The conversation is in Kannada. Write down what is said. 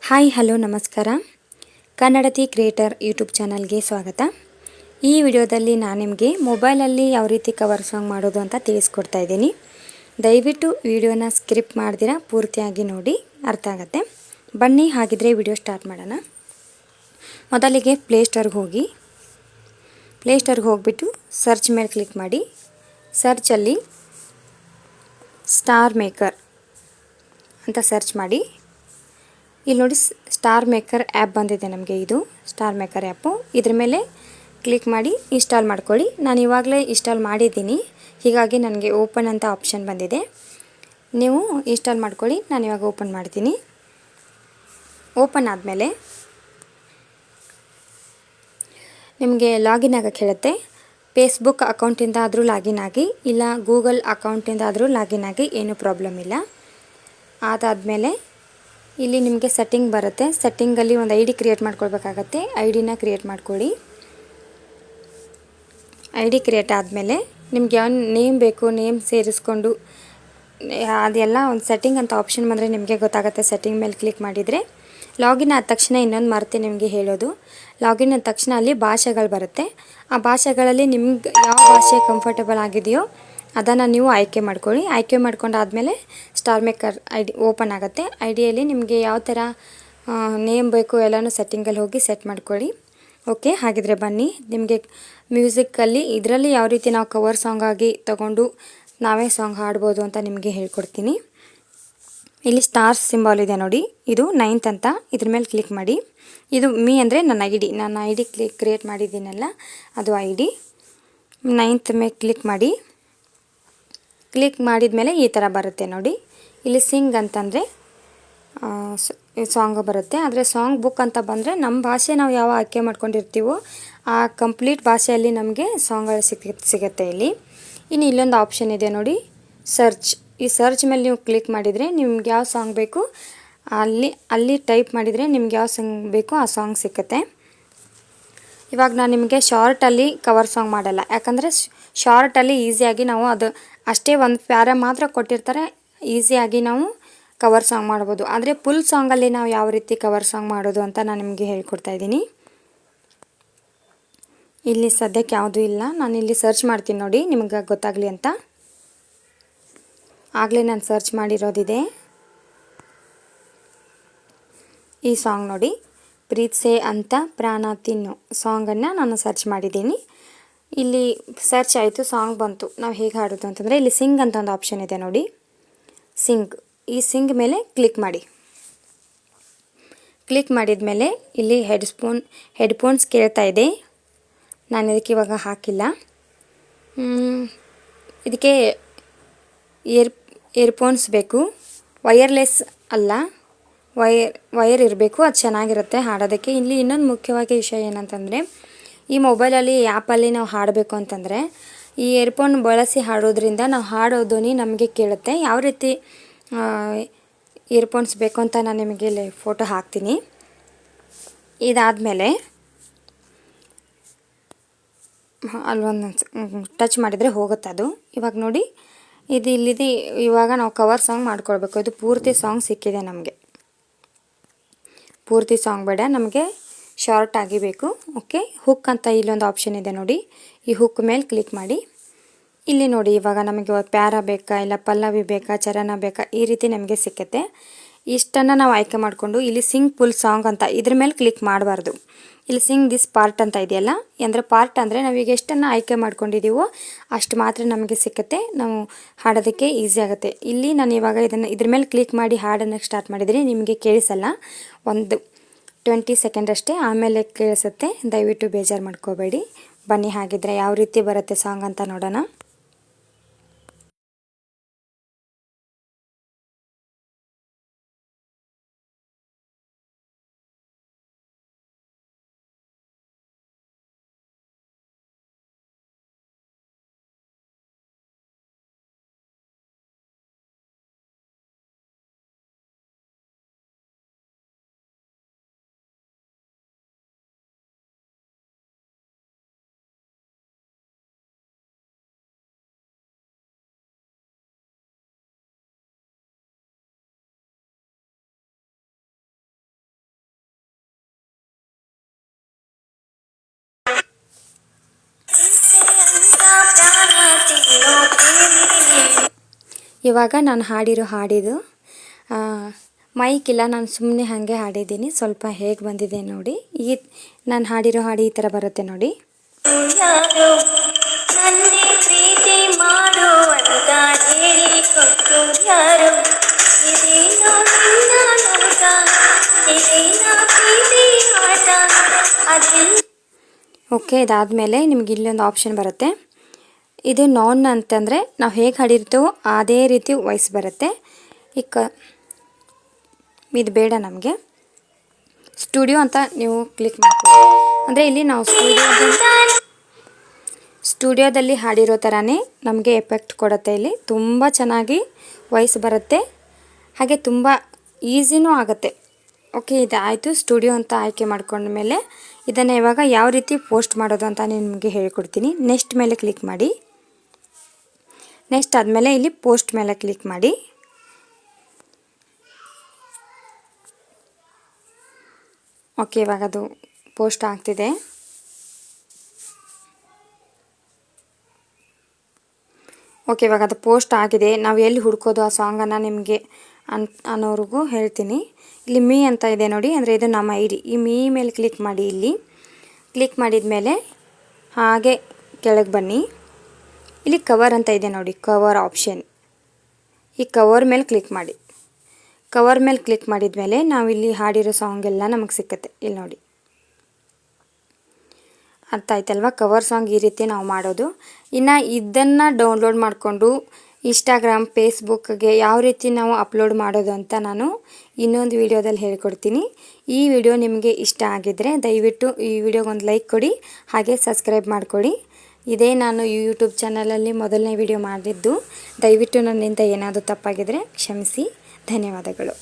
ಹಾಯ್ ಹಲೋ ನಮಸ್ಕಾರ. ಕನ್ನಡತಿ ಕ್ರಿಯೇಟರ್ ಯೂಟ್ಯೂಬ್ ಚಾನಲ್ಗೆ ಸ್ವಾಗತ. ಈ ವಿಡಿಯೋದಲ್ಲಿ ನಾನು ನಿಮಗೆ ಮೊಬೈಲಲ್ಲಿ ಯಾವ ರೀತಿ ಕವರ್ ಸಾಂಗ್ ಮಾಡೋದು ಅಂತ ತಿಳಿಸ್ಕೊಡ್ತಾ ಇದ್ದೀನಿ. ದಯವಿಟ್ಟು ವಿಡಿಯೋನ ಸ್ಕಿಪ್ ಮಾಡ್ದಿರಾ ಪೂರ್ತಿಯಾಗಿ ನೋಡಿ, ಅರ್ಥ ಆಗುತ್ತೆ. ಬನ್ನಿ ಹಾಗಿದ್ರೆ ವಿಡಿಯೋ ಸ್ಟಾರ್ಟ್ ಮಾಡೋಣ. ಮೊದಲಿಗೆ ಪ್ಲೇಸ್ಟೋರ್ಗೆ ಹೋಗಿಬಿಟ್ಟು ಸರ್ಚ್ ಮೇಲೆ ಕ್ಲಿಕ್ ಮಾಡಿ. ಸರ್ಚಲ್ಲಿ ಸ್ಟಾರ್ ಮೇಕರ್ ಅಂತ ಸರ್ಚ್ ಮಾಡಿ. ಇಲ್ಲಿ ನೋಡಿ ಸ್ಟಾರ್ ಮೇಕರ್ ಆ್ಯಪ್ ಬಂದಿದೆ ನಮಗೆ. ಇದು ಸ್ಟಾರ್ ಮೇಕರ್ ಆ್ಯಪು. ಇದ್ರ ಮೇಲೆ ಕ್ಲಿಕ್ ಮಾಡಿ ಇನ್ಸ್ಟಾಲ್ ಮಾಡ್ಕೊಳ್ಳಿ. ನಾನು ಇವಾಗಲೇ ಇನ್ಸ್ಟಾಲ್ ಮಾಡಿದ್ದೀನಿ, ಹೀಗಾಗಿ ನನಗೆ ಓಪನ್ ಅಂತ ಆಪ್ಷನ್ ಬಂದಿದೆ. ನೀವು ಇನ್ಸ್ಟಾಲ್ ಮಾಡ್ಕೊಳ್ಳಿ. ನಾನು ಇವಾಗ ಓಪನ್ ಮಾಡ್ತೀನಿ. ಓಪನ್ ಆದಮೇಲೆ ನಿಮಗೆ ಲಾಗಿನ್ ಆಗೋಕ್ಕೆ ಹೇಳುತ್ತೆ. ಫೇಸ್ಬುಕ್ ಅಕೌಂಟಿಂದ ಆದರೂ ಲಾಗಿನ್ ಆಗಿ, ಇಲ್ಲ ಗೂಗಲ್ ಅಕೌಂಟಿಂದ ಆದರೂ ಲಾಗಿನ್ ಆಗಿ, ಏನೂ ಪ್ರಾಬ್ಲಮ್ ಇಲ್ಲ. ಅದಾದಮೇಲೆ ಇಲ್ಲಿ ನಿಮಗೆ ಸೆಟ್ಟಿಂಗ್ ಬರುತ್ತೆ. ಸೆಟ್ಟಿಂಗಲ್ಲಿ ಒಂದು ಐ ಡಿ ಕ್ರಿಯೇಟ್ ಮಾಡ್ಕೊಳ್ಬೇಕಾಗತ್ತೆ. ಐ ಡಿನ ಕ್ರಿಯೇಟ್ ಮಾಡ್ಕೊಳ್ಳಿ. ಐ ಡಿ ಕ್ರಿಯೇಟ್ ಆದಮೇಲೆ ನಿಮ್ಗೆ ಯಾವ ನೇಮ್ ಬೇಕು, ನೇಮ್ ಸೇರಿಸ್ಕೊಂಡು ಅದೆಲ್ಲ ಒಂದು ಸೆಟ್ಟಿಂಗ್ ಅಂತ ಆಪ್ಷನ್ ಬಂದರೆ ನಿಮಗೆ ಗೊತ್ತಾಗುತ್ತೆ. ಸೆಟ್ಟಿಂಗ್ ಮೇಲೆ ಕ್ಲಿಕ್ ಮಾಡಿದರೆ ಲಾಗಿನ್ ಆದ ತಕ್ಷಣ ಇನ್ನೊಂದು ಮರೆತೆ ನಿಮಗೆ ಹೇಳೋದು. ಲಾಗಿನ್ ಆದ ತಕ್ಷಣ ಅಲ್ಲಿ ಭಾಷೆಗಳು ಬರುತ್ತೆ. ಆ ಭಾಷೆಗಳಲ್ಲಿ ನಿಮ್ಗೆ ಯಾವ ಭಾಷೆ ಕಂಫರ್ಟೇಬಲ್ ಆಗಿದೆಯೋ ಅದನ್ನು ನೀವು ಆಯ್ಕೆ ಮಾಡ್ಕೊಳ್ಳಿ. ಆಯ್ಕೆ ಮಾಡ್ಕೊಂಡಾದಮೇಲೆ star maker I D open ಆಗುತ್ತೆ. ಐ ಡಿಯಲ್ಲಿ ನಿಮಗೆ ಯಾವ ಥರ ನೇಮ್ ಬೇಕು ಎಲ್ಲನೂ ಸೆಟ್ಟಿಂಗಲ್ಲಿ ಹೋಗಿ ಸೆಟ್ ಮಾಡ್ಕೊಳ್ಳಿ. ಓಕೆ, ಹಾಗಿದ್ರೆ ಬನ್ನಿ ನಿಮಗೆ ಮ್ಯೂಸಿಕ್ಕಲ್ಲಿ ಇದರಲ್ಲಿ ಯಾವ ರೀತಿ ನಾವು ಕವರ್ ಸಾಂಗ್ ಆಗಿ ತಗೊಂಡು ನಾವೇ ಸಾಂಗ್ ಹಾಡ್ಬೋದು ಅಂತ ನಿಮಗೆ ಹೇಳ್ಕೊಡ್ತೀನಿ. ಇಲ್ಲಿ ಸ್ಟಾರ್ ಸಿಂಬಾಲ್ ಇದೆ ನೋಡಿ, ಇದು 9th ಅಂತ. ಇದ್ರ ಮೇಲೆ ಕ್ಲಿಕ್ ಮಾಡಿ. ಇದು ಮೀ ಅಂದರೆ ನನ್ನ ಐ ಡಿ ಕ್ರಿಯೇಟ್ ಮಾಡಿದ್ದೀನಲ್ಲ, ಅದು ಐ ಡಿ 9th ಮೇಲೆ ಕ್ಲಿಕ್ ಮಾಡಿ. ಕ್ಲಿಕ್ ಮಾಡಿದ ಮೇಲೆ ಈ ಥರ ಬರುತ್ತೆ ನೋಡಿ. ಇಲ್ಲಿ ಸಿಂಗ್ ಅಂತಂದರೆ ಸಾಂಗ್ ಬರುತ್ತೆ. ಆದರೆ ಸಾಂಗ್ ಬುಕ್ ಅಂತ ಬಂದರೆ ನಮ್ಮ ಭಾಷೆ ನಾವು ಯಾವ ಆಯ್ಕೆ ಮಾಡ್ಕೊಂಡಿರ್ತೀವೋ ಆ ಕಂಪ್ಲೀಟ್ ಭಾಷೆಯಲ್ಲಿ ನಮಗೆ ಸಾಂಗ್ಗಳು ಸಿಗುತ್ತೆ ಇಲ್ಲಿ. ಇನ್ನು ಇಲ್ಲೊಂದು ಆಪ್ಷನ್ ಇದೆ ನೋಡಿ, ಸರ್ಚ್. ಈ ಸರ್ಚ್ ಮೇಲೆ ನೀವು ಕ್ಲಿಕ್ ಮಾಡಿದರೆ ನಿಮ್ಗೆ ಯಾವ ಸಾಂಗ್ ಬೇಕು ಅಲ್ಲಿ ಟೈಪ್ ಮಾಡಿದರೆ ನಿಮ್ಗೆ ಯಾವ ಸಾಂಗ್ ಬೇಕು ಆ ಸಾಂಗ್ ಸಿಕ್ಕುತ್ತೆ. ಇವಾಗ ನಾನು ನಿಮಗೆ ಶಾರ್ಟಲ್ಲಿ ಕವರ್ ಸಾಂಗ್ ಮಾಡಲ್ಲ, ಯಾಕಂದರೆ ಶಾರ್ಟಲ್ಲಿ ಈಸಿಯಾಗಿ ನಾವು ಅದು ಅಷ್ಟೇ ಒಂದು ಪ್ಯಾರ ಮಾತ್ರ ಕೊಟ್ಟಿರ್ತಾರೆ, ಈಸಿಯಾಗಿ ನಾವು ಕವರ್ ಸಾಂಗ್ ಮಾಡ್ಬೋದು. ಆದರೆ ಫುಲ್ ಸಾಂಗಲ್ಲಿ ನಾವು ಯಾವ ರೀತಿ ಕವರ್ ಸಾಂಗ್ ಮಾಡೋದು ಅಂತ ನಾನು ನಿಮಗೆ ಹೇಳ್ಕೊಡ್ತಾ ಇದ್ದೀನಿ. ಇಲ್ಲಿ ಸದ್ಯಕ್ಕೆ ಯಾವುದೂ ಇಲ್ಲ. ನಾನು ಇಲ್ಲಿ ಸರ್ಚ್ ಮಾಡ್ತೀನಿ ನೋಡಿ, ನಿಮಗೆ ಗೊತ್ತಾಗಲಿ ಅಂತ. ಆಗಲೇ ನಾನು ಸರ್ಚ್ ಮಾಡಿರೋದಿದೆ. ಈ ಸಾಂಗ್ ನೋಡಿ, ಪ್ರೀತ್ಸೆ ಅಂತ ಪ್ರಾಣ ತಿನ್ನು ಸಾಂಗನ್ನು ನಾನು ಸರ್ಚ್ ಮಾಡಿದ್ದೀನಿ. ಇಲ್ಲಿ ಸರ್ಚ್ ಆಯಿತು, ಸಾಂಗ್ ಬಂತು. ನಾವು ಹೇಗೆ ಹಾಡೋದು ಅಂತಂದರೆ ಇಲ್ಲಿ ಸಿಂಗ್ ಅಂತ ಒಂದು ಆಪ್ಷನ್ ಇದೆ ನೋಡಿ, ಸಿಂಗ್. ಈ ಸಿಂಗ್ ಮೇಲೆ ಕ್ಲಿಕ್ ಮಾಡಿ. ಕ್ಲಿಕ್ ಮಾಡಿದ ಮೇಲೆ ಇಲ್ಲಿ ಹೆಡ್ಫೋನ್ಸ್ ಕೇಳ್ತಾ ಇದೆ. ನಾನು ಇದಕ್ಕೆ ಇವಾಗ ಹಾಕಿಲ್ಲ. ಇದಕ್ಕೆ ಇಯರ್ಫೋನ್ಸ್ ಬೇಕು, ವಯರ್ಲೆಸ್ ಅಲ್ಲ, ವಯರ್ ಇರಬೇಕು, ಅದು ಚೆನ್ನಾಗಿರುತ್ತೆ ಹಾಡೋದಕ್ಕೆ. ಇಲ್ಲಿ ಇನ್ನೊಂದು ಮುಖ್ಯವಾಗಿ ವಿಷಯ ಏನಂತಂದರೆ, ಈ ಮೊಬೈಲಲ್ಲಿ ಆ್ಯಪಲ್ಲಿ ನಾವು ಹಾಡಬೇಕು ಅಂತಂದರೆ ಈ ಇಯರ್ಫೋನ್ ಬಳಸಿ ಹಾಡೋದ್ರಿಂದ ನಾವು ಹಾಡೋ ಧ್ವನಿ ನಮಗೆ ಕೇಳುತ್ತೆ. ಯಾವ ರೀತಿ ಇಯರ್ಫೋನ್ಸ್ ಬೇಕು ಅಂತ ನಾನು ನಿಮಗೆ ಇಲ್ಲಿ ಫೋಟೋ ಹಾಕ್ತೀನಿ. ಇದಾದಮೇಲೆ ಅಲ್ಲೊಂದು ಟಚ್ ಮಾಡಿದರೆ ಹೋಗುತ್ತೆ ಅದು. ಇವಾಗ ನೋಡಿ, ಇದು ಇಲ್ಲಿದೆ. ಇವಾಗ ನಾವು ಕವರ್ ಸಾಂಗ್ ಮಾಡ್ಕೊಳ್ಬೇಕು. ಇದು ಪೂರ್ತಿ ಸಾಂಗ್ ಸಿಕ್ಕಿದೆ ನಮಗೆ. ಪೂರ್ತಿ ಸಾಂಗ್ ಬೇಡ, ನಮಗೆ ಶಾರ್ಟ್ ಆಗಿ ಬೇಕು. ಓಕೆ, ಹುಕ್ ಅಂತ ಇಲ್ಲೊಂದು ಆಪ್ಷನ್ ಇದೆ ನೋಡಿ, ಈ ಹುಕ್ ಮೇಲೆ ಕ್ಲಿಕ್ ಮಾಡಿ. ಇಲ್ಲಿ ನೋಡಿ, ಇವಾಗ ನಮಗೆ ಪ್ಯಾರ ಬೇಕಾ, ಇಲ್ಲ ಪಲ್ಲವಿ ಬೇಕಾ, ಚರಣ ಬೇಕಾ, ಈ ರೀತಿ ನಮಗೆ ಸಿಕ್ಕುತ್ತೆ. ಇಷ್ಟನ್ನು ನಾವು ಆಯ್ಕೆ ಮಾಡಿಕೊಂಡು ಇಲ್ಲಿ ಸಿಂಗ್ ಫುಲ್ ಸಾಂಗ್ ಅಂತ ಇದ್ರ ಮೇಲೆ ಕ್ಲಿಕ್ ಮಾಡಬಾರ್ದು. ಇಲ್ಲಿ ಸಿಂಗ್ ದಿಸ್ ಪಾರ್ಟ್ ಅಂತ ಇದೆಯಲ್ಲ, ಅಂದರೆ ಪಾರ್ಟ್ ಅಂದರೆ ನಾವೀಗ ಎಷ್ಟನ್ನು ಆಯ್ಕೆ ಮಾಡ್ಕೊಂಡಿದ್ದೀವೋ ಅಷ್ಟು ಮಾತ್ರ ನಮಗೆ ಸಿಕ್ಕುತ್ತೆ, ನಾವು ಹಾಡೋದಕ್ಕೆ ಈಸಿ ಆಗುತ್ತೆ. ಇಲ್ಲಿ ನಾನು ಇವಾಗ ಇದ್ರ ಮೇಲೆ ಕ್ಲಿಕ್ ಮಾಡಿ ಹಾಡನ್ನು ಸ್ಟಾರ್ಟ್ ಮಾಡಿದರೆ ನಿಮಗೆ ಕೇಳಿಸಲ್ಲ, ಒಂದು 20 ಸೆಕೆಂಡ್ ಅಷ್ಟೇ, ಆಮೇಲೆ ಕೇಳಿಸುತ್ತೆ. ದಯವಿಟ್ಟು ಬೇಜಾರು ಮಾಡ್ಕೋಬೇಡಿ. ಬನ್ನಿ ಹಾಗಿದ್ರೆ ಯಾವ ರೀತಿ ಬರುತ್ತೆ ಸಾಂಗ್ ಅಂತ ನೋಡೋಣ. ಇವಾಗ ನಾನು ಹಾಡಿರೋ ಹಾಡಿದು ಮೈಕ್ ಇಲ್ಲ, ನಾನು ಸುಮ್ಮನೆ ಹಾಗೆ ಹಾಡಿದ್ದೀನಿ. ಸ್ವಲ್ಪ ಹೇಗೆ ಬಂದಿದೆ ನೋಡಿ. ನಾನು ಹಾಡಿರೋ ಹಾಡು ಈ ಥರ ಬರುತ್ತೆ ನೋಡಿ. ಓಕೆ, ಇದಾದಮೇಲೆ ನಿಮ್ಗೆ ಇಲ್ಲೊಂದು ಆಪ್ಷನ್ ಬರುತ್ತೆ. ಇದು ನಾನ್ ಅಂತಂದರೆ ನಾವು ಹೇಗೆ ಹಾಡಿರ್ತೀವೋ ಅದೇ ರೀತಿ ವಾಯ್ಸ್ ಬರುತ್ತೆ. ಇದು ಬೇಡ ನಮಗೆ. ಸ್ಟುಡಿಯೋ ಅಂತ ನೀವು ಕ್ಲಿಕ್ ಮಾಡ್ಕೊಳ್ಳಿ. ಅಂದರೆ ಇಲ್ಲಿ ನಾವು ಸ್ಟುಡಿಯೋದಲ್ಲಿ ಹಾಡಿರೋ ಥರನೇ ನಮಗೆ ಎಫೆಕ್ಟ್ ಕೊಡುತ್ತೆ. ಇಲ್ಲಿ ತುಂಬ ಚೆನ್ನಾಗಿ ವಾಯ್ಸ್ ಬರುತ್ತೆ, ಹಾಗೆ ತುಂಬ ಈಸಿನೂ ಆಗುತ್ತೆ. ಓಕೆ, ಇದಾಯಿತು. ಸ್ಟುಡಿಯೋ ಅಂತ ಆಯ್ಕೆ ಮಾಡ್ಕೊಂಡ್ಮೇಲೆ ಇದನ್ನು ಇವಾಗ ಯಾವ ರೀತಿ ಪೋಸ್ಟ್ ಮಾಡೋದು ಅಂತ ನಿಮಗೆ ಹೇಳ್ಕೊಡ್ತೀನಿ. ನೆಕ್ಸ್ಟ್ ಮೇಲೆ ಕ್ಲಿಕ್ ಮಾಡಿ. ನೆಕ್ಸ್ಟ್ ಆದಮೇಲೆ ಇಲ್ಲಿ ಪೋಸ್ಟ್ ಮೇಲೆ ಕ್ಲಿಕ್ ಮಾಡಿ. ಓಕೆ, ಇವಾಗ ಅದು ಪೋಸ್ಟ್ ಆಗ್ತಿದೆ. ಓಕೆ, ಇವಾಗ ಅದು ಪೋಸ್ಟ್ ಆಗಿದೆ. ನಾವು ಎಲ್ಲಿ ಹುಡ್ಕೋದು ಆ ಸಾಂಗನ್ನು ನಿಮಗೆ ಅನ್ನೋರಿಗೂ ಹೇಳ್ತೀನಿ. ಇಲ್ಲಿ ಮೀ ಅಂತ ಇದೆ ನೋಡಿ, ಅಂದರೆ ಇದು ನಮ್ಮ ಐ ಡಿ. ಈ ಮೀ ಮೇಲೆ ಕ್ಲಿಕ್ ಮಾಡಿ. ಇಲ್ಲಿ ಕ್ಲಿಕ್ ಮಾಡಿದ ಮೇಲೆ ಹಾಗೆ ಕೆಳಗೆ ಬನ್ನಿ. ಇಲ್ಲಿ ಕವರ್ ಅಂತ ಇದೆ ನೋಡಿ, ಕವರ್ ಆಪ್ಷನ್. ಈ ಕವರ್ ಮೇಲೆ ಕ್ಲಿಕ್ ಮಾಡಿ. ಕವರ್ ಮೇಲೆ ಕ್ಲಿಕ್ ಮಾಡಿದ ಮೇಲೆ ನಾವಿಲ್ಲಿ ಹಾಡಿರೋ ಸಾಂಗೆಲ್ಲ ನಮಗೆ ಸಿಕ್ಕತ್ತೆ. ಇಲ್ಲಿ ನೋಡಿ, ಅರ್ಥ ಆಯ್ತಲ್ವ? ಕವರ್ ಸಾಂಗ್ ಈ ರೀತಿ ನಾವು ಮಾಡೋದು. ಇನ್ನು ಇದನ್ನು ಡೌನ್ಲೋಡ್ ಮಾಡಿಕೊಂಡು ಇನ್ಸ್ಟಾಗ್ರಾಮ್, ಫೇಸ್ಬುಕ್ಗೆ ಯಾವ ರೀತಿ ನಾವು ಅಪ್ಲೋಡ್ ಮಾಡೋದು ಅಂತ ನಾನು ಇನ್ನೊಂದು ವಿಡಿಯೋದಲ್ಲಿ ಹೇಳ್ಕೊಡ್ತೀನಿ. ಈ ವಿಡಿಯೋ ನಿಮಗೆ ಇಷ್ಟ ಆಗಿದ್ದರೆ ದಯವಿಟ್ಟು ಈ ವಿಡಿಯೋಗೊಂದು ಲೈಕ್ ಕೊಡಿ, ಹಾಗೆ ಸಬ್ಸ್ಕ್ರೈಬ್ ಮಾಡಿಕೊಡಿ. ಇದೇ ನಾನು ಯೂಟ್ಯೂಬ್ ಚಾನಲಲ್ಲಿ ಮೊದಲನೇ ವಿಡಿಯೋ ಮಾಡಿದ್ದು. ದಯವಿಟ್ಟು ನನ್ನಿಂದ ಏನಾದರೂ ತಪ್ಪಾಗಿದ್ದರೆ ಕ್ಷಮಿಸಿ. ಧನ್ಯವಾದಗಳು.